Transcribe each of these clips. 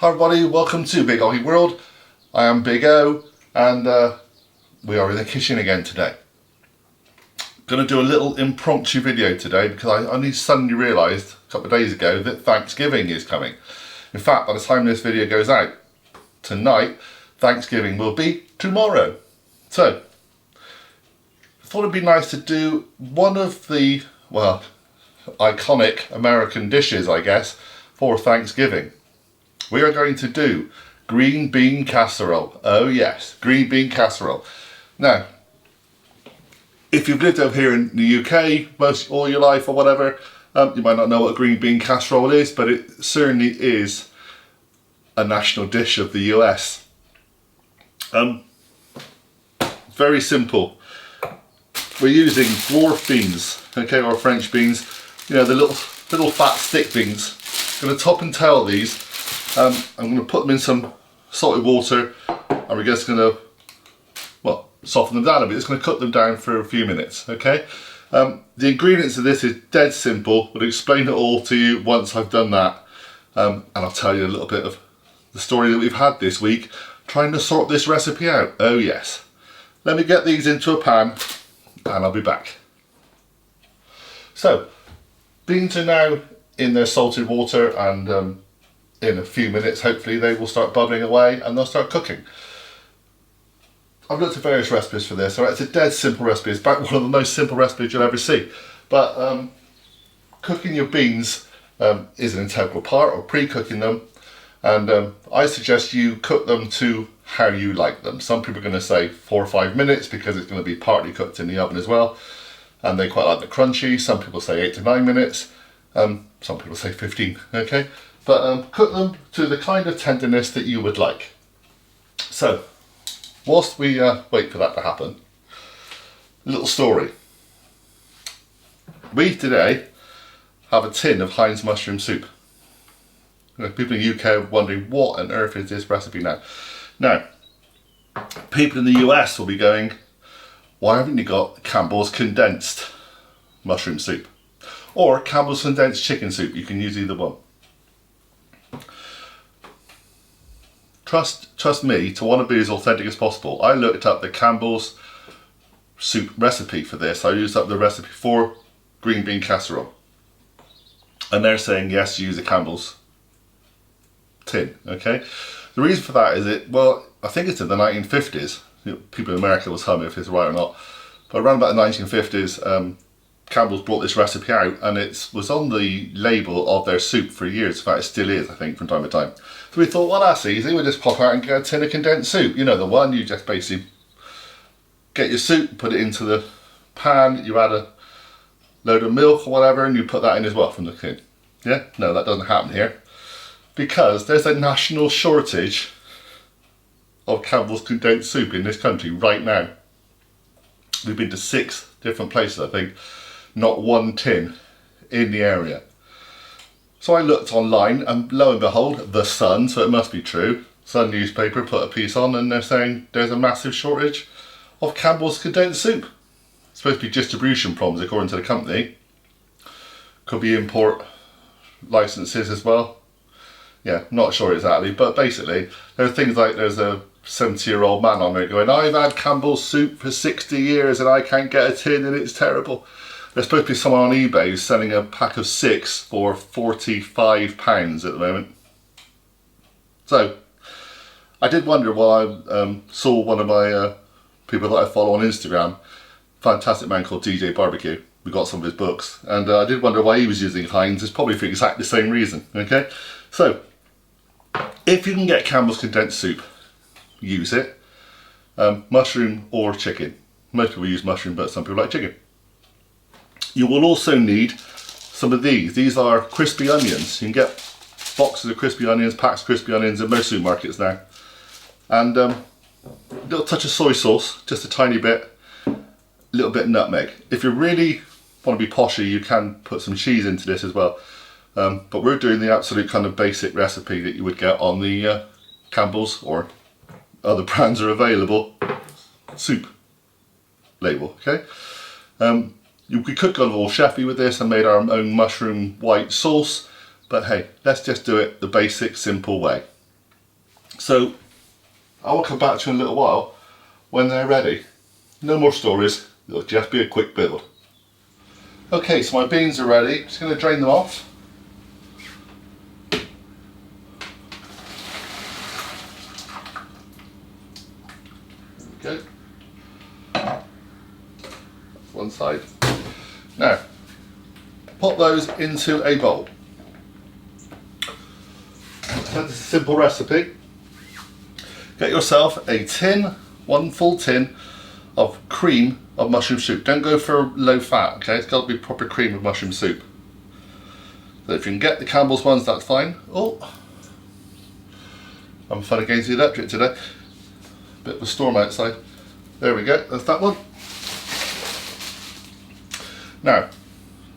Hi everybody, welcome to Big Oggie World. I am Big O and we are in the kitchen again today. Going to do a little impromptu video today because I only suddenly realised a couple of days ago that Thanksgiving is coming. In fact, by the time this video goes out tonight, Thanksgiving will be tomorrow. So, I thought it'd be nice to do one of the, well, iconic American dishes, I guess, for Thanksgiving. We are going to do green bean casserole. Oh yes, green bean casserole. Now, if you've lived over here in the UK all your life or whatever, you might not know what a green bean casserole is, but it certainly is a national dish of the US. Very simple. We're using dwarf beans, okay, or French beans. You know, the little fat stick beans. I'm going to top and tail these. I'm going to put them in some salted water and we're just going to, well, soften them down a bit. It's going to cook them down for a few minutes, okay? The ingredients of this is dead simple. I'll explain it all to you once I've done that. And I'll tell you a little bit of the story that we've had this week trying to sort this recipe out. Oh yes. Let me get these into a pan and I'll be back. So, beans are now in their salted water and in a few minutes, hopefully, they will start bubbling away and they'll start cooking. I've looked at various recipes for this. Alright, it's a dead simple recipe. It's about one of the most simple recipes you'll ever see. But cooking your beans is an integral part, or pre-cooking them. And I suggest you cook them to how you like them. Some people are going to say 4 or 5 minutes because it's going to be partly cooked in the oven as well. And they quite like the crunchy. Some people say 8 to 9 minutes. Some people say 15, okay? But cook them to the kind of tenderness that you would like. So, whilst we wait for that to happen, a little story. We today have a tin of Heinz mushroom soup. You know, people in the UK are wondering, what on earth is this recipe now? Now, people in the US will be going, why haven't you got Campbell's condensed mushroom soup? Or Campbell's condensed chicken soup, you can use either one. Trust me, to want to be as authentic as possible. I looked up the Campbell's soup recipe for this. I used up the recipe for green bean casserole. And they're saying, yes, use a Campbell's tin, okay? The reason for that is I think it's in the 1950s. You know, people in America will tell me if it's right or not. But around about the 1950s, Campbell's brought this recipe out and it was on the label of their soup for years. In fact, it still is, I think, from time to time. So we thought, well, that's easy. We'll just pop out and get a tin of condensed soup. You know, the one you just basically get your soup, put it into the pan, you add a load of milk or whatever, and you put that in as well from the tin. Yeah? No, that doesn't happen here. Because there's a national shortage of Campbell's condensed soup in this country right now. We've been to 6 different places, I think. Not one tin in the area. So I looked online and lo and behold, The Sun, so it must be true, Sun newspaper put a piece on and they're saying there's a massive shortage of Campbell's condensed soup. It's supposed to be distribution problems according to the company. Could be import licenses as well. Yeah, not sure exactly, but basically there are things like there's a 70-year-old man on there going, I've had Campbell's soup for 60 years and I can't get a tin and it's terrible. There's supposed to be someone on eBay who's selling a pack of 6 for £45 at the moment. So, I did wonder while I saw one of my people that I follow on Instagram, fantastic man called DJ Barbecue. We got some of his books. And I did wonder why he was using Heinz. It's probably for exactly the same reason, okay? So, if you can get Campbell's condensed soup, use it. Mushroom or chicken. Most people use mushroom, but some people like chicken. You will also need some of these. These are crispy onions. You can get boxes of crispy onions, packs of crispy onions in most supermarkets now. And a little touch of soy sauce, just a tiny bit, a little bit of nutmeg. If you really want to be poshy, you can put some cheese into this as well. But we're doing the absolute kind of basic recipe that you would get on the Campbell's or other brands are available soup label, okay? We could go all chefy with this and made our own mushroom white sauce, but hey, let's just do it the basic, simple way. So I will come back to you in a little while when they're ready. No more stories, it'll just be a quick build. Okay, so my beans are ready. Just going to drain them off. There we go. That's one side. Now, pop those into a bowl. That's a simple recipe. Get yourself a tin, one full tin of cream of mushroom soup. Don't go for low fat, okay? It's got to be proper cream of mushroom soup. So if you can get the Campbell's ones, that's fine. Oh, I'm fun against the electric today. Bit of a storm outside. There we go, that's that one. Now,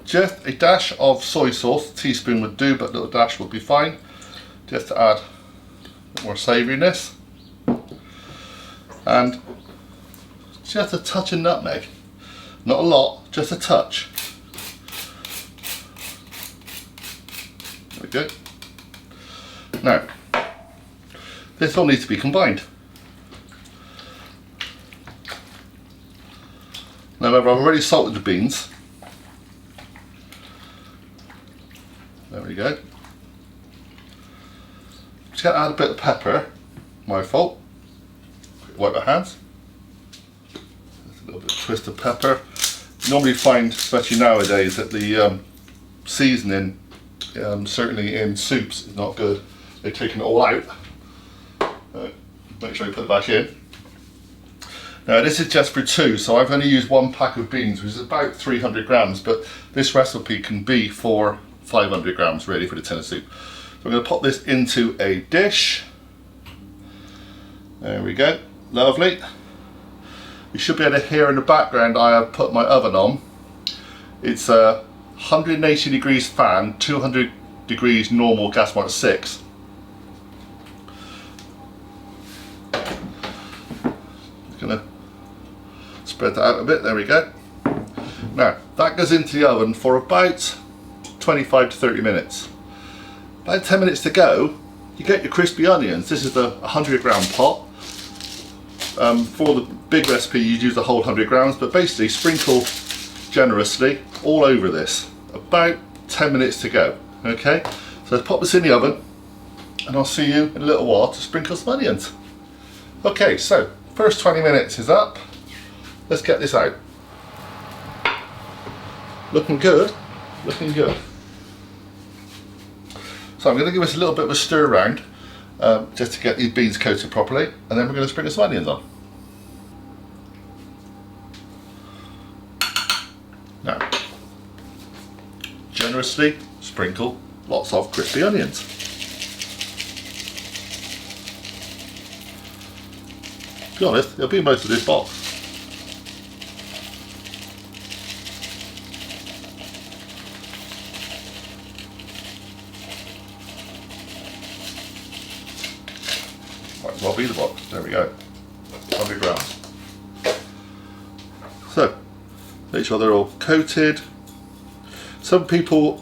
just a dash of soy sauce. A teaspoon would do, but a little dash would be fine. Just to add a bit more savouriness. And just a touch of nutmeg. Not a lot, just a touch. There we go. Now, this all needs to be combined. Now I've already salted the beans. There we go. Just going to add a bit of pepper. My fault. Wipe my hands. Just a little bit of twist of pepper. You normally find, especially nowadays, that the seasoning, certainly in soups, is not good. They've taken it all out. Make sure you put it back in. Now this is just for two, so I've only used one pack of beans, which is about 300 grams, but this recipe can be for 500 grams really for the tin of soup. So I'm going to pop this into a dish. There we go, lovely. You should be able to hear in the background I have put my oven on. It's a 180 degrees fan, 200 degrees normal gas mark 6. Gonna spread that out a bit, there we go. Now that goes into the oven for about 25 to 30 minutes. About 10 minutes to go, you get your crispy onions. This is the 100 gram pot. For the big recipe you use the whole 100 grams, but basically sprinkle generously all over this. About 10 minutes to go. Okay, so let's pop this in the oven and I'll see you in a little while to sprinkle some onions. Okay, so first 20 minutes is up. Let's get this out. Looking good, looking good. So I'm going to give this a little bit of a stir around just to get these beans coated properly, and then we're going to sprinkle some onions on. Now, generously sprinkle lots of crispy onions. To be honest, it'll be most of this box. Might as well be the box. There we go. 100 grams. So, make sure they're all coated. Some people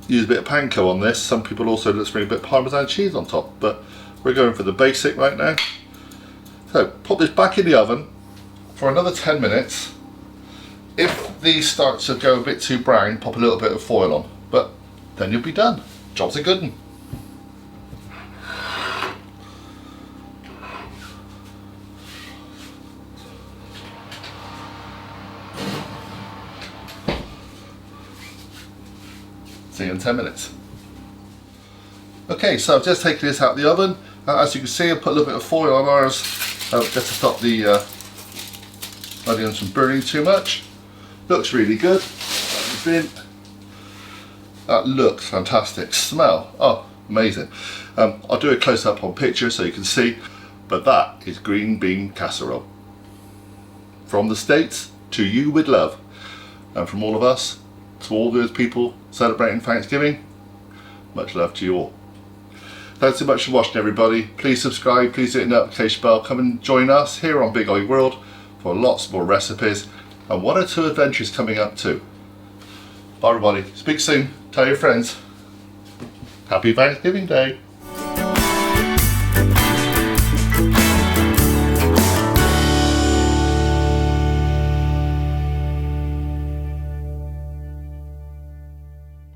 use a bit of panko on this. Some people also spring a bit of Parmesan cheese on top, but we're going for the basic right now. So, pop this back in the oven for another 10 minutes. If these start to go a bit too brown, pop a little bit of foil on, but then you'll be done. Job's a good one. See you in 10 minutes. Okay, so I've just taken this out of the oven. As you can see, I've put a little bit of foil on ours just to stop the onions from burning too much. Looks really good. That looks fantastic. Smell, oh, amazing. I'll do a close-up on picture so you can see, but that is green bean casserole. From the States to you with love, and from all of us to all those people celebrating Thanksgiving, much love to you all. Thanks so much for watching, everybody. Please subscribe, please hit the notification bell. Come and join us here on Big OGGIE World for lots more recipes and one or two adventures coming up too. Bye everybody, speak soon, tell your friends. Happy Thanksgiving Day.